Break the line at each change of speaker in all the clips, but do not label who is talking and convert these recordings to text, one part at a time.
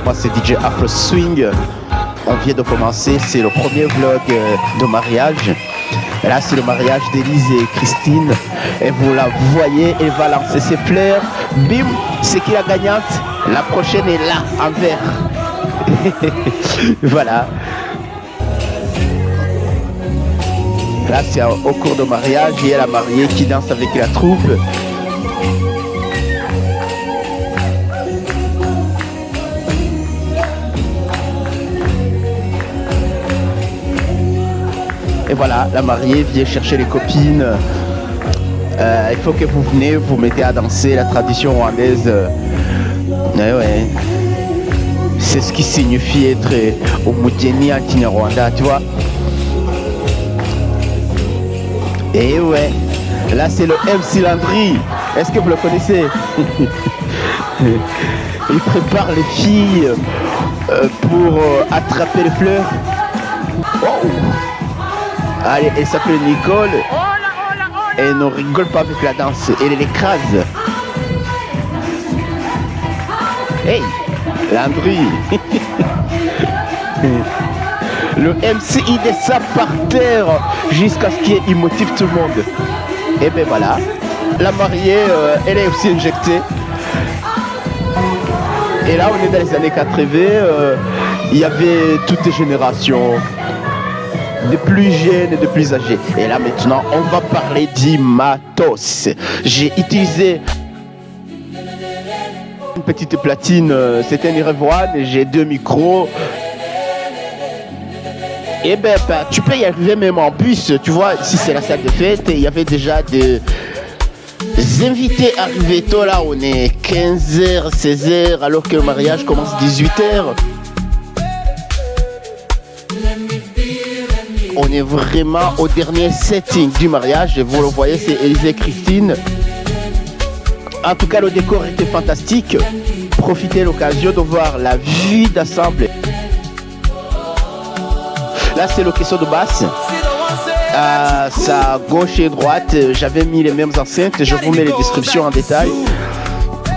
Moi c'est DJ Afro Swing, on vient de commencer, c'est le premier vlog de mariage. Et là c'est le mariage d'Élise et Christine. Et vous la voyez, elle va lancer ses fleurs. Bim, c'est qui la gagnante? La prochaine est là, en vert. Voilà. Là c'est au cours de mariage, il y a la mariée qui danse avec la troupe. Et voilà, la mariée vient chercher les copines. Il faut que vous venez, vous mettez à danser la tradition rwandaise. Ouais. C'est ce qui signifie être Omugeni en Kinyarwanda, tu vois. Et ouais, là c'est le MC Landry. Est-ce que vous le connaissez? Il prépare les filles pour attraper les fleurs. Oh. Allez, elle s'appelle Nicole. Et elle ne rigole pas avec la danse. Elle l'écrase. Hey, Landry. Le MC il descend par terre jusqu'à ce qu'il motive tout le monde. Et ben voilà, la mariée, elle est aussi injectée. Et là, on est dans les années 80. Il y avait toutes les générations, des plus jeunes et des plus âgés. Et là maintenant, on va parler d'Imatos. J'ai utilisé une petite platine, c'était une Revoine, et j'ai 2 micros. Et ben, tu peux y arriver même en bus, tu vois, si c'est la salle de fête, il y avait déjà des invités arrivés tôt, là on est 15h, 16h, alors que le mariage commence 18h. On est vraiment au dernier setting du mariage. Vous le voyez, c'est Élise et Christine. En tout cas, le décor était fantastique. Profitez de l'occasion de voir la vue d'assemblée. Là, c'est le caisson de basse. Sa gauche et droite, j'avais mis les mêmes enceintes. Je vous mets les descriptions en détail.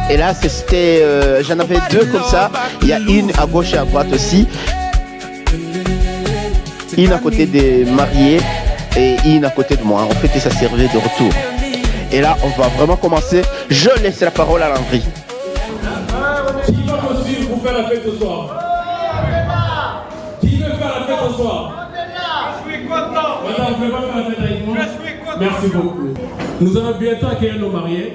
Et là, c'était, j'en avais 2 comme ça. Il y a une à gauche et à droite aussi. Une à côté des mariés et une à côté de moi. En fait, ça servait de retour. Et là, on va vraiment commencer. Je laisse la parole à Landry.
Qui va me suivre pour faire la fête ce soir? Qui veut faire la fête ce soir?
Je suis content.
Madame, vous ne pouvez pas faire la fête avec moi?
Je suis content.
Merci beaucoup. Nous allons bientôt accueillir nos mariés.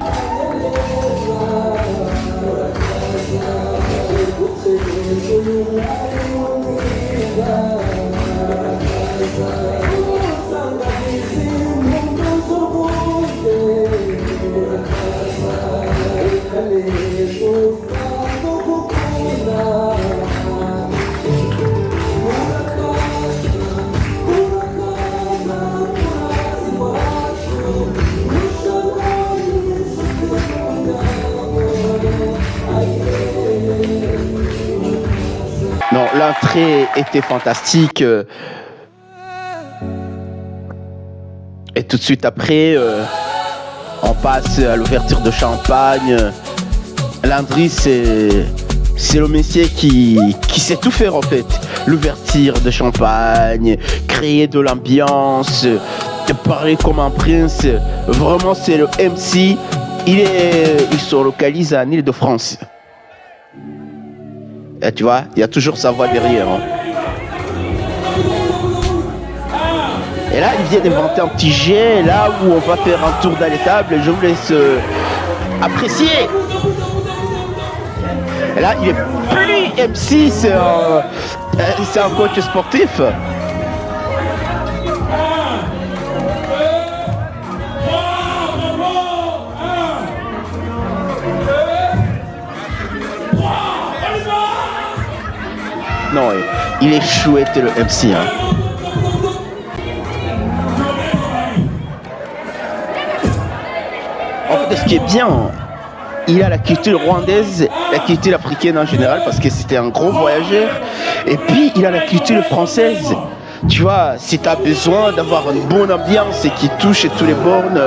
Non, l'entrée était fantastique. Et tout de suite après, on passe à l'ouverture de champagne. Landry, c'est le monsieur qui sait tout faire en fait. L'ouverture de champagne, créer de l'ambiance, parler comme un prince. Vraiment, c'est le MC. Il se localise en Île-de-France. Et tu vois, il y a toujours sa voix derrière. Hein. Et là, il vient d'inventer un petit jet, là où on va faire un tour dans les tables. Je vous laisse apprécier. Et là, il est plus MC, c'est un coach sportif. Non, il est chouette le MC. Hein. En fait, ce qui est bien, il a la culture rwandaise, la culture africaine en général, parce que c'était un gros voyageur. Et puis, il a la culture française. Tu vois, si tu as besoin d'avoir une bonne ambiance et qui touche tous les bornes,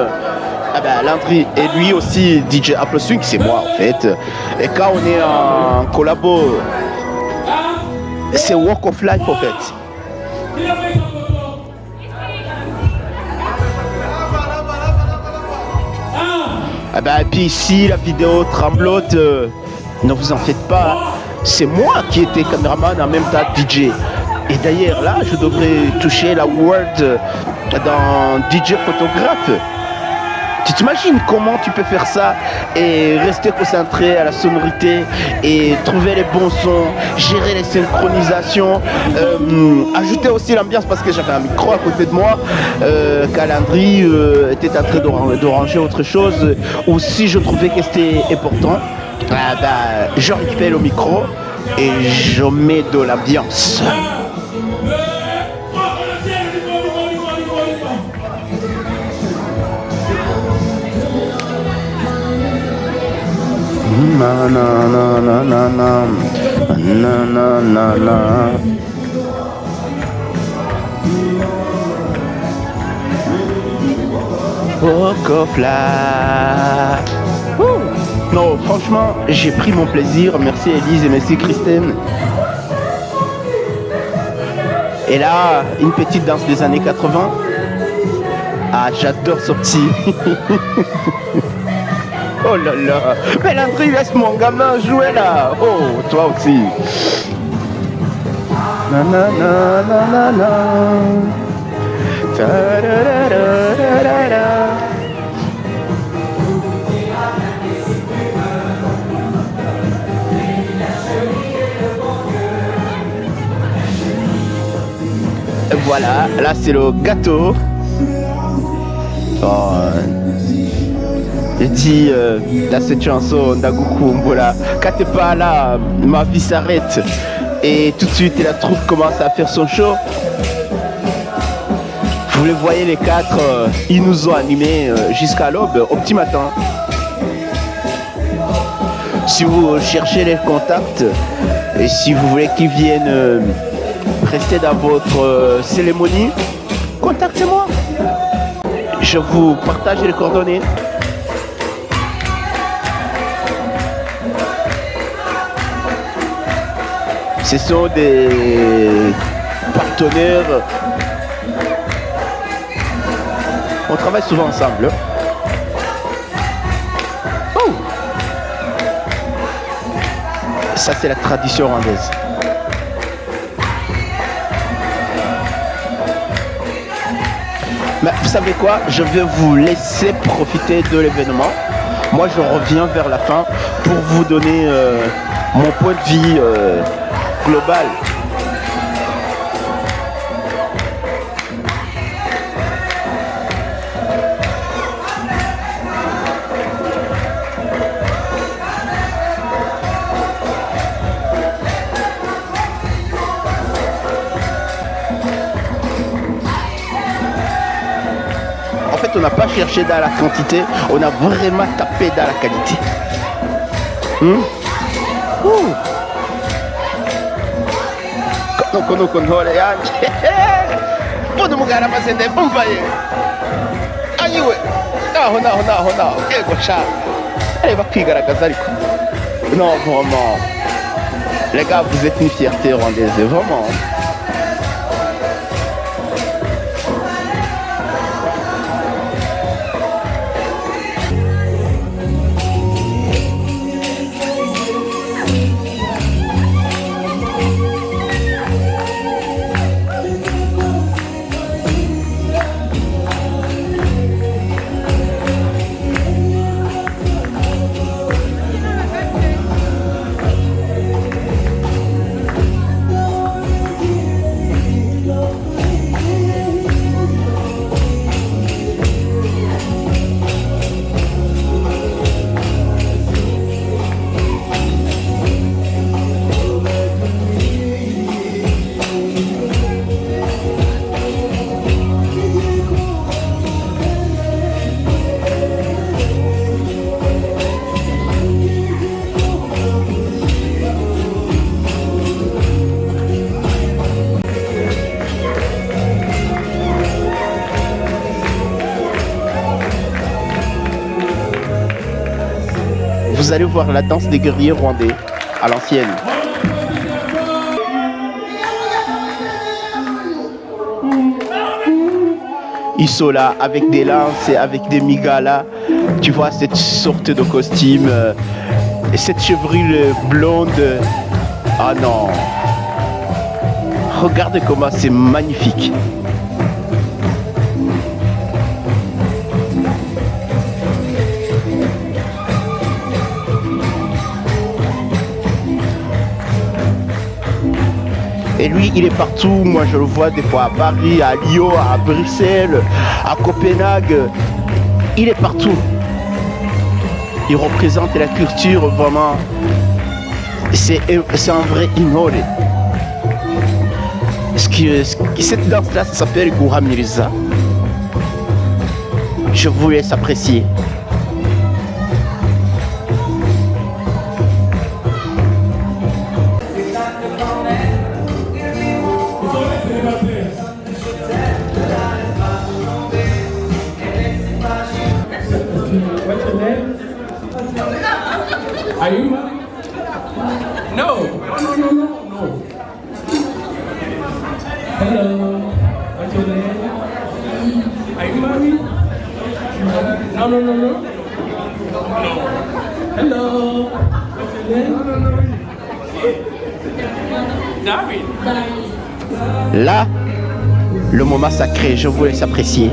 Landry et lui aussi, DJ Afro Swing, c'est moi en fait. Et quand on est en collabo, c'est Walk of Life en fait. Et puis ici, la vidéo tremblote, ne vous en faites pas, c'est moi qui étais caméraman en même temps DJ. Et d'ailleurs là, je devrais toucher la World dans DJ photographe. Tu t'imagines comment tu peux faire ça et rester concentré à la sonorité et trouver les bons sons, gérer les synchronisations, ajouter aussi l'ambiance parce que j'avais un micro à côté de moi, Calandry était en train de ranger autre chose, ou si je trouvais que c'était important, je récupère le micro et je mets de l'ambiance. Na na na na na na na na na. Walk of Life. Non, franchement, j'ai pris mon plaisir. Merci Elise et merci Christine. Et là, une petite danse des années 80. Ah, j'adore ce petit. Oh là là, mais Landry, laisse mon gamin jouer là. Oh, toi aussi. Na na na na na na. Ta da da da da da. Voilà, là c'est le gâteau. Oh. Je dis dans cette chanson d'Agukumbola, quand t'es pas là, ma vie s'arrête. Et tout de suite, la troupe commence à faire son show. Vous les voyez les quatre, ils nous ont animés jusqu'à l'aube, au petit matin. Si vous cherchez les contacts, et si vous voulez qu'ils viennent rester dans votre cérémonie, contactez-moi. Je vous partage les coordonnées. Ce sont des partenaires. On travaille souvent ensemble. Oh! Ça, c'est la tradition rwandaise. Mais vous savez quoi? Je vais vous laisser profiter de l'événement. Moi, je reviens vers la fin pour vous donner mon point de vue global. En fait, on n'a pas cherché dans la quantité, on a vraiment tapé dans la qualité. Kono kontole yanje mbona umugara amazende mumvaye ayiwe naho ego sha areba kwigaragaza ariko non vraiment les gars, vous êtes une fierté rwandaise vraiment. Vous allez voir la danse des guerriers rwandais à l'ancienne. Ils sont là avec des lances et avec des migalas. Tu vois cette sorte de costume, cette chevelure blonde. Ah non. Regardez comment c'est magnifique. Et lui, il est partout. Moi, je le vois des fois à Paris, à Lyon, à Bruxelles, à Copenhague. Il est partout. Il représente la culture vraiment. C'est un vrai inhole. Cette danse-là, ça s'appelle Goura Mirza. Je vous laisse apprécier.
Are you married? No. No. Hello. What's your name? Are you married? No. Hello. What's your name? David.
Là, le moment sacré, je vous laisse apprécier.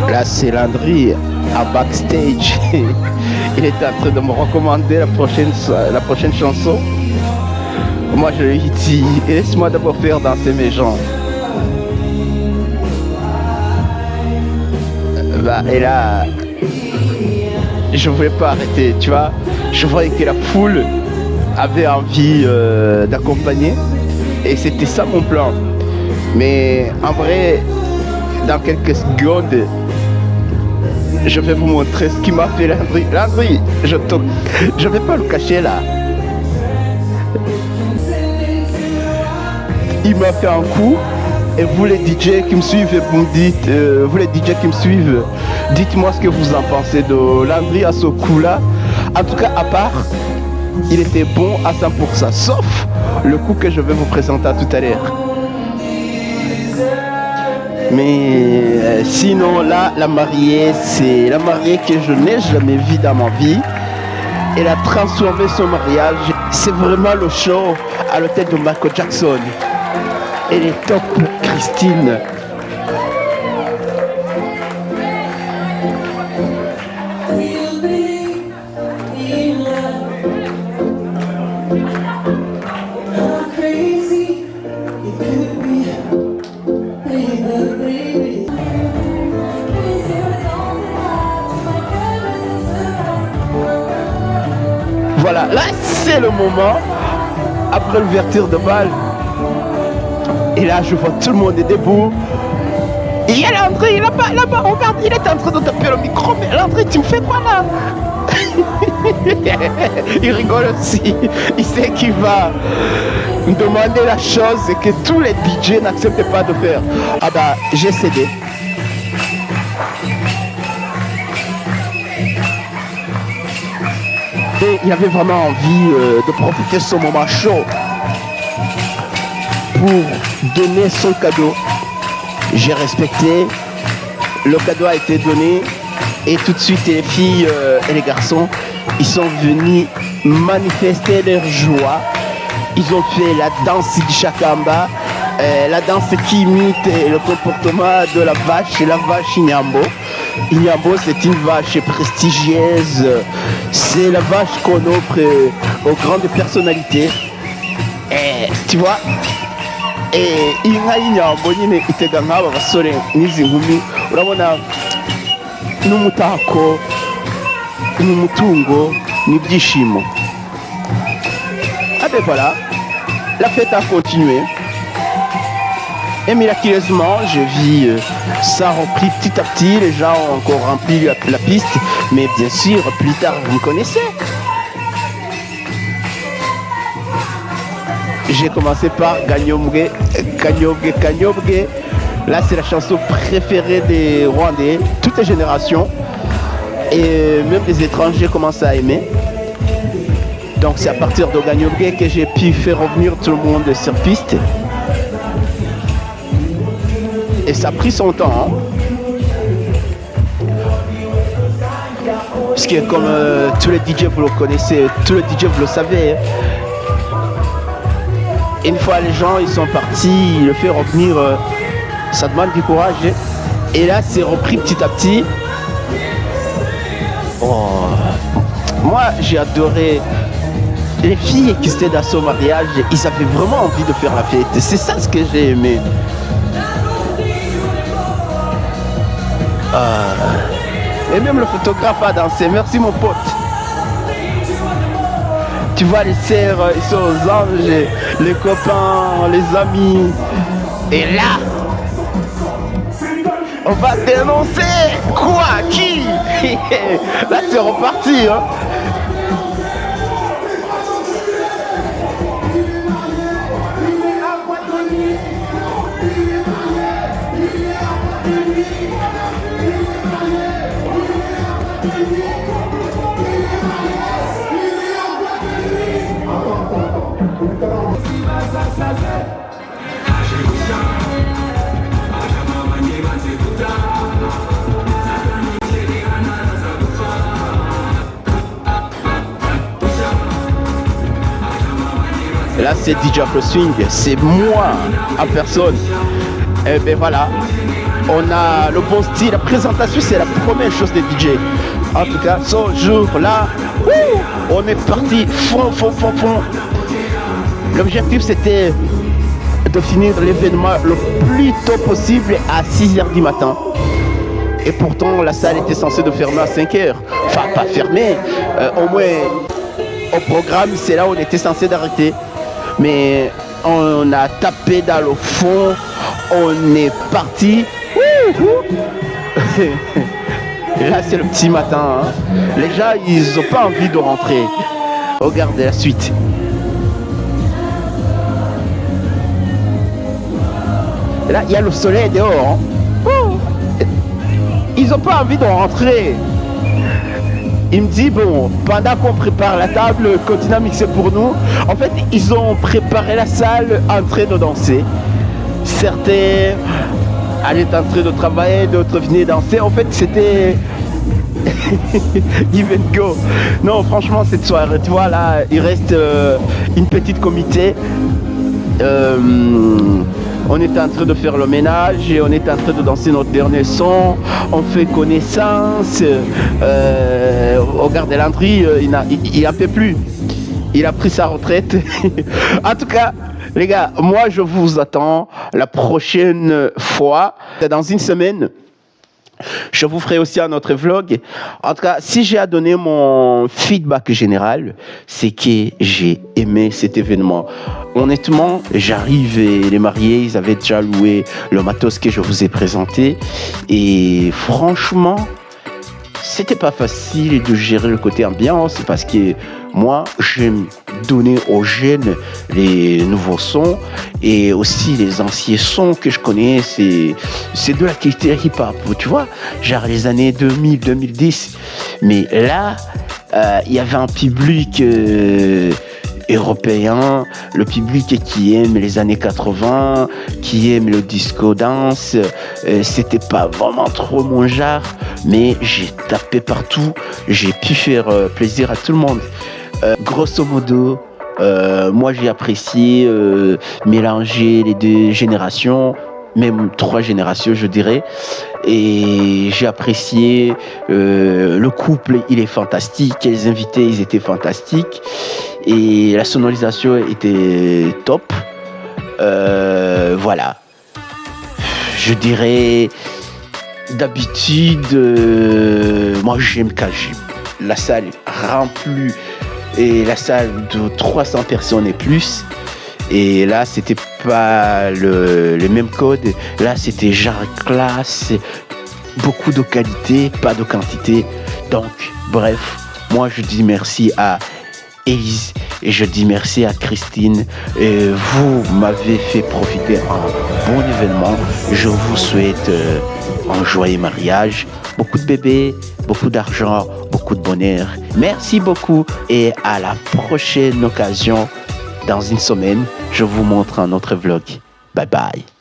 Là, c'est Landry à backstage. Il était en train de me recommander la prochaine chanson. Moi, je lui ai dit, laisse-moi d'abord faire danser mes gens. Et là, je voulais pas arrêter, tu vois. Je voyais que la foule avait envie d'accompagner. Et c'était ça mon plan. Mais en vrai, dans quelques secondes, je vais vous montrer ce qui m'a fait Landry. Landry, je vais pas le cacher là. Il m'a fait un coup. Et vous les DJ qui me suivent, vous me dites, vous les DJ qui me suivent, dites-moi ce que vous en pensez de Landry à ce coup-là. En tout cas, à part, il était bon à 100%, sauf le coup que je vais vous présenter tout à l'heure. Mais sinon là, la mariée, c'est la mariée que je n'ai jamais vue dans ma vie. Elle a transformé son mariage. C'est vraiment le show à l'hôtel de Michael Jackson. Elle est top, Christine. Voilà, là c'est le moment, après l'ouverture de bal. Et là je vois tout le monde est debout. Et il y a Landry, là-bas, regarde, il est en train de taper le micro. Mais Landry, tu me fais quoi là? Il rigole aussi. Il sait qu'il va me demander la chose que tous les DJ n'acceptent pas de faire. Ah bah, j'ai cédé. il avait vraiment envie de profiter de ce moment chaud pour donner son cadeau. J'ai respecté, le cadeau a été donné et tout de suite les filles et les garçons, ils sont venus manifester leur joie. Ils ont fait la danse du Chakamba, la danse qui imite le comportement de la vache Inyambo. Inyambo, c'est une vache prestigieuse, c'est la vache qu'on offre aux grandes personnalités. Et tu vois, et inka y'inyambo nyine itega nk'aba basore n'izi nkumi, urabona n'umutako, n'umutungo, n'ibyishimo. Ah ben voilà, la fête a continué. Et miraculeusement, je vis ça repris petit à petit. Les gens ont encore rempli la piste. Mais bien sûr, plus tard, vous me connaissez. J'ai commencé par Ganyomge, Kanyobge, Kanyobge. Là, c'est la chanson préférée des Rwandais, toutes les générations. Et même les étrangers commencent à aimer. Donc c'est à partir de Ganyobge que j'ai pu faire revenir tout le monde sur piste. Et ça a pris son temps. Parce que comme tous les DJ vous le connaissez, tous les DJ vous le savez. Une fois les gens ils sont partis, le fait revenir, ça demande du courage. Et là c'est repris petit à petit. Oh. Moi j'ai adoré les filles qui étaient dans ce mariage, ils avaient vraiment envie de faire la fête. C'est ça ce que j'ai aimé. Et même le photographe a dansé. Merci mon pote. Tu vois les sœurs, ils sont aux anges, les copains, les amis. Et là, on va dénoncer. Quoi? Qui? Là c'est reparti hein. Et là c'est DJ Afro Swing, c'est moi en personne. Et ben voilà, on a le bon style, la présentation c'est la première chose des DJ. En tout cas, ce jour-là, on est parti fond. L'objectif c'était de finir l'événement le plus tôt possible à 6h du matin. Et pourtant la salle était censée de fermer à 5h. Enfin pas fermer, au moins au programme c'est là où on était censé d'arrêter. Mais on a tapé dans le fond, on est parti. Et là c'est le petit matin hein. Les gens ils n'ont pas envie de rentrer. Regardez la suite. Et là il y a le soleil dehors hein. Ils n'ont pas envie de rentrer. Il me dit bon, pendant qu'on prépare la table, continue à mixer pour nous. En fait ils ont préparé la salle en train de danser. Certains allaient en train de travailler, d'autres venaient danser. En fait c'était give and go. Non franchement cette soirée, tu vois là, il reste une petite comité. On était en train de faire le ménage et on était en train de danser notre dernier son. On fait connaissance. Regardez Landry, il n'en peut plus. Il a pris sa retraite. En tout cas, les gars, moi je vous attends la prochaine fois. Dans une semaine. Je vous ferai aussi un autre vlog. En tout cas, si j'ai à donner mon feedback général, c'est que j'ai aimé cet événement. Honnêtement, j'arrive et les mariés, ils avaient déjà loué le matos que je vous ai présenté. Et franchement, c'était pas facile de gérer le côté ambiance parce que moi, j'aime donner aux jeunes les nouveaux sons et aussi les anciens sons que je connais, c'est de la qualité hip-hop, tu vois, genre les années 2000, 2010. Mais là, il y avait un public européen, le public qui aime les années 80, qui aime le disco dance. C'était pas vraiment trop mon genre, mais j'ai tapé partout, j'ai pu faire plaisir à tout le monde. Grosso modo, moi j'ai apprécié mélanger les deux générations, même 3 générations je dirais, et j'ai apprécié le couple, il est fantastique, les invités ils étaient fantastiques et la sonorisation était top. Voilà, je dirais d'habitude moi j'aime quand la salle est remplie et la salle de 300 personnes et plus. Et là, c'était pas les mêmes codes. Là, c'était genre classe, beaucoup de qualité, pas de quantité. Donc, bref, moi, je dis merci à Élise et je dis merci à Christine. Et vous m'avez fait profiter d'un bon événement. Je vous souhaite un joyeux mariage, beaucoup de bébés, beaucoup d'argent, beaucoup de bonheur. Merci beaucoup et à la prochaine occasion. Dans une semaine, je vous montre un autre vlog. Bye bye.